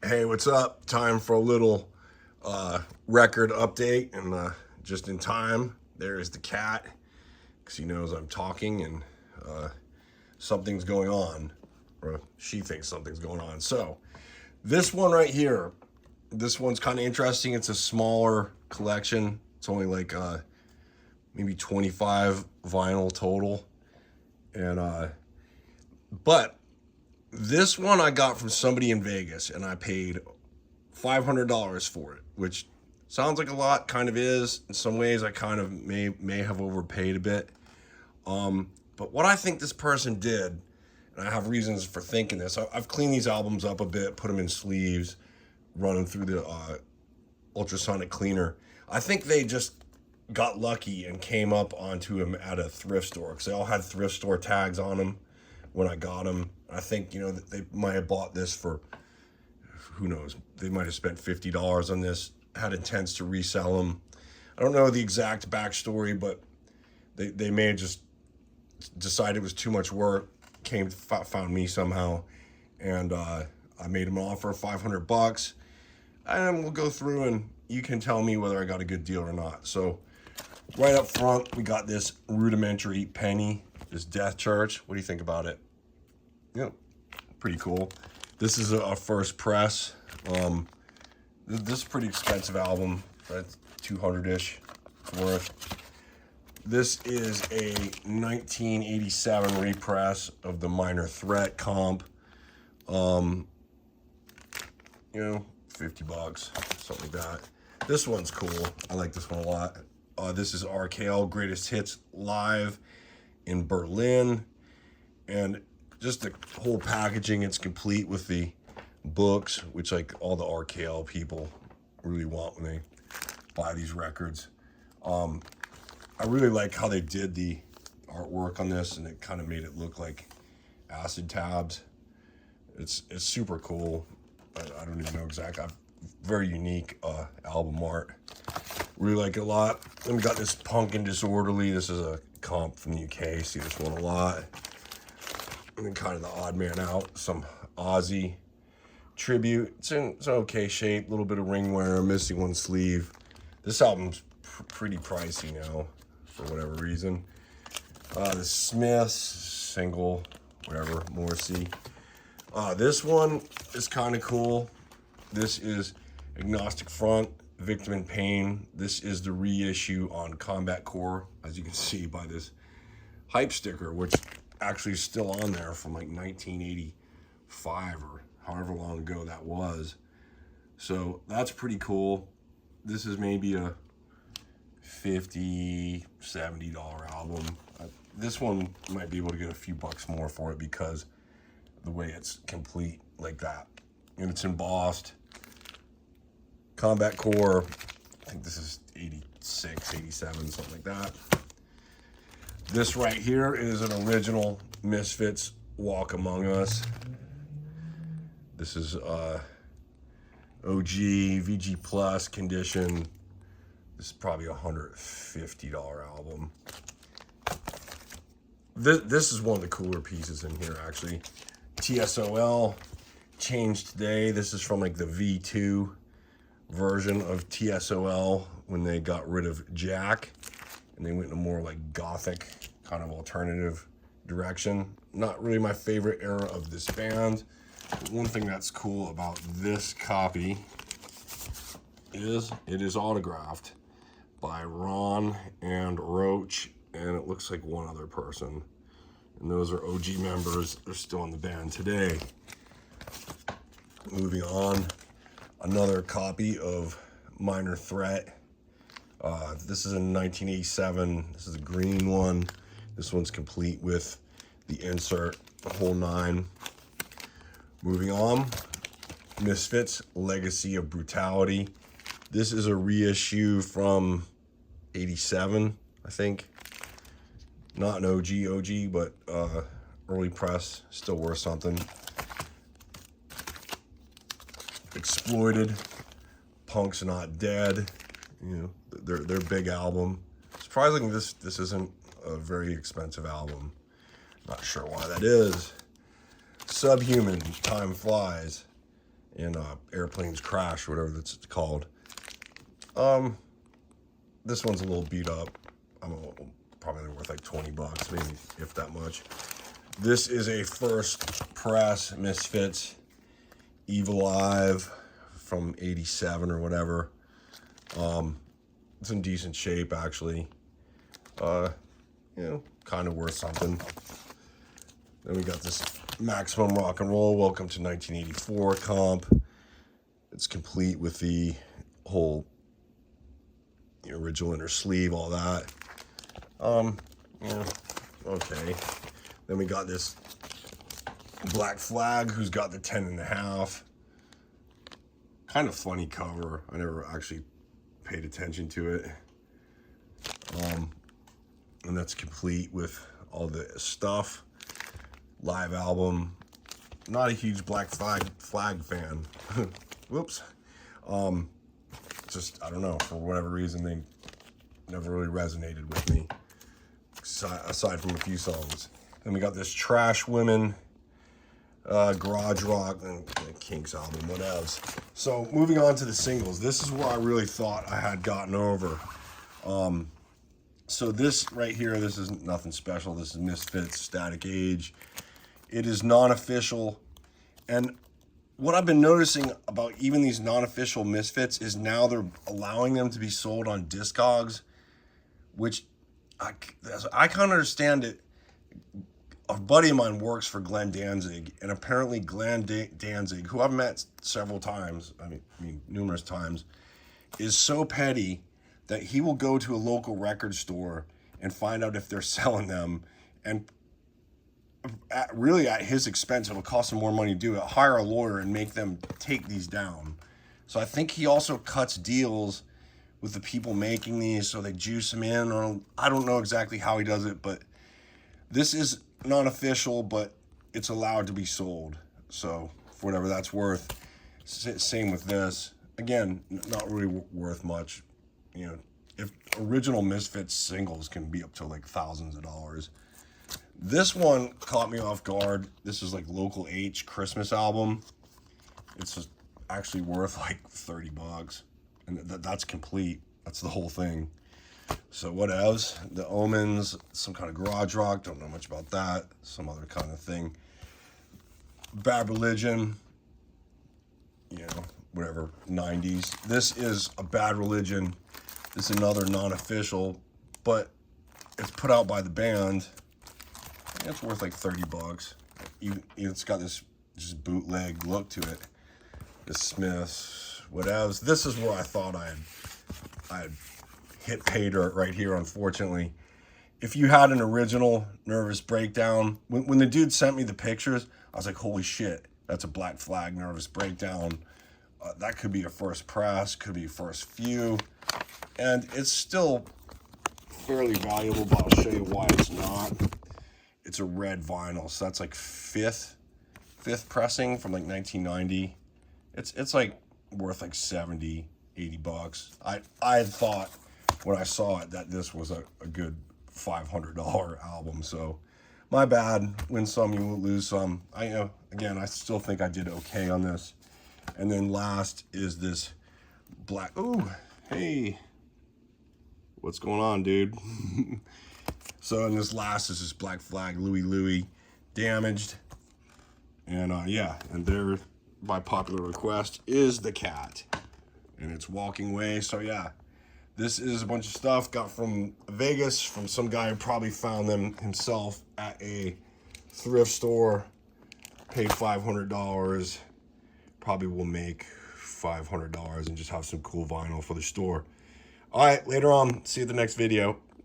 Hey, what's up? Time for a little record update, and just in time, there's the cat, because he knows I'm talking and something's going on, or she thinks something's going on. So, this one right here, this one's kind of interesting. It's a smaller collection. It's only like maybe 25 vinyl total, and but this one I got from somebody in Vegas, and I paid $500 for it, which sounds like a lot, kind of is. In some ways, I kind of may have overpaid a bit. But what I think this person did, and I have reasons for thinking this, I've cleaned these albums up a bit, put them in sleeves, run them through the ultrasonic cleaner. I think they just got lucky and came up onto them at a thrift store, because they all had thrift store tags on them when I got them. I think, that they might have bought this for, who knows, they might have spent $50 on this, had intents to resell them. I don't know the exact backstory, but they may have just decided it was too much work, found me somehow, and I made them an offer of $500, and we'll go through and you can tell me whether I got a good deal or not. So right up front, we got this rudimentary penny, this Death Church. What do you think about it? Yeah, pretty cool. This is a first press. This is a pretty expensive album. That's 200-ish for it. This is a 1987 repress of the Minor Threat comp. $50, something like that. This one's cool. I like this one a lot. This is RKL Greatest Hits Live in Berlin, and just the whole packaging, it's complete with the books, which like all the RKL people really want when they buy these records. I really like how they did the artwork on this, and it kind of made it look like acid tabs. It's super cool. I don't even know exactly. Very unique album art. Really like it a lot. Then we got this Punk and Disorderly. This is a comp from the UK. See this one a lot. And then kind of the Odd Man Out, some Ozzy tribute. It's in okay shape, a little bit of ring wear, missing one sleeve. This album's pretty pricey now, for whatever reason. The Smiths single, whatever, Morrissey. This one is kind of cool. This is Agnostic Front, Victim in Pain. This is the reissue on Combat Core, as you can see by this hype sticker, which actually is still on there from like 1985 or however long ago that was. So that's pretty cool. This is maybe a $50, $70 album. This one might be able to get a few bucks more for it because the way it's complete like that. And it's embossed. Combat Core, I think this is 86, 87, something like that. This right here is an original Misfits Walk Among Us. This is OG VG Plus condition. This is probably a $150 album. This is one of the cooler pieces in here, actually. TSOL changed today. This is from like the V2 version of TSOL when they got rid of Jack and they went in a more like gothic kind of alternative direction. Not really my favorite era of this band. But one thing that's cool about this copy is it is autographed by Ron and Roach, and it looks like one other person. And those are OG members. They're still in the band today. Moving on, another copy of Minor Threat. This is in 1987. This is a green one. This one's complete with the insert, the whole nine. Moving on, Misfits, Legacy of Brutality. This is a reissue from 87, I think. Not an OG, but early press, still worth something. Exploited, Punk's Not Dead. Their big album. Surprisingly, this isn't a very expensive album. Not sure why that is. Subhuman, Time Flies. and airplanes crash, whatever that's called. This one's a little beat up. Probably worth like 20 bucks, maybe, if that much. This is a first press Misfits Evil Live from 87 or whatever. It's in decent shape, actually. You know, kind of worth something. Then we got this Maximum Rock and Roll Welcome to 1984 comp. It's complete with the whole original inner sleeve, all that. Yeah, okay. Then we got this Black Flag, who's got the 10.5. Kind of funny cover. I never actually paid attention to it. And that's complete with all the stuff. Live album. Not a huge Black Flag fan. Whoops. Just, I don't know, for whatever reason, they never really resonated with me, aside from a few songs. Then we got this Trash Women, Garage Rock, and the Kinks album, whatevs. So moving on to the singles, this is where I really thought I had gotten over. So this right here, this is nothing special. This is Misfits Static Age. It is non-official, and what I've been noticing about even these non-official Misfits is now they're allowing them to be sold on Discogs, which I kind of understand it. A buddy of mine works for Glenn Danzig, and apparently Glenn Danzig, who I've met several times, I mean numerous times, is so petty that he will go to a local record store and find out if they're selling them, and really at his expense, it'll cost him more money to do it, hire a lawyer and make them take these down. So I think he also cuts deals with the people making these, so they juice them in, or I don't know exactly how he does it, but this is non-official, but it's allowed to be sold. So for whatever that's worth. Same with this. Again, not really worth much. You know, if original Misfits singles can be up to like thousands of dollars. This one caught me off guard. This is like Local H Christmas album. It's just actually worth like 30 bucks. And that's complete. That's the whole thing. So what else? The Omens, some kind of garage rock. Don't know much about that. Some other kind of thing. Bad Religion. You know, whatever, 90s. This is a Bad Religion. This is another non-official, but it's put out by the band. It's worth like 30 bucks. It's got this just bootleg look to it. The Smiths, whatever. This is where I thought I had hit pay dirt right here, unfortunately. If you had an original Nervous Breakdown, when the dude sent me the pictures, I was like, holy shit, that's a Black Flag Nervous Breakdown. That could be a first press, could be a first few. And it's still fairly valuable, but I'll show you why it's not. It's a red vinyl, so that's like fifth pressing from like 1990. It's like worth like 70, 80 bucks. I had thought when I saw it that this was a good $500 album, so my bad. Win some, you will lose some. Again, I still think I did okay on this. And then last is this black, ooh, hey, what's going on, dude? So, and this last is this Black Flag Louie Damaged. And yeah, and there, by popular request, is the cat. And it's walking away. So yeah, this is a bunch of stuff got from Vegas, from some guy who probably found them himself at a thrift store. Paid $500. Probably will make $500 and just have some cool vinyl for the store. All right, later on, see you at the next video.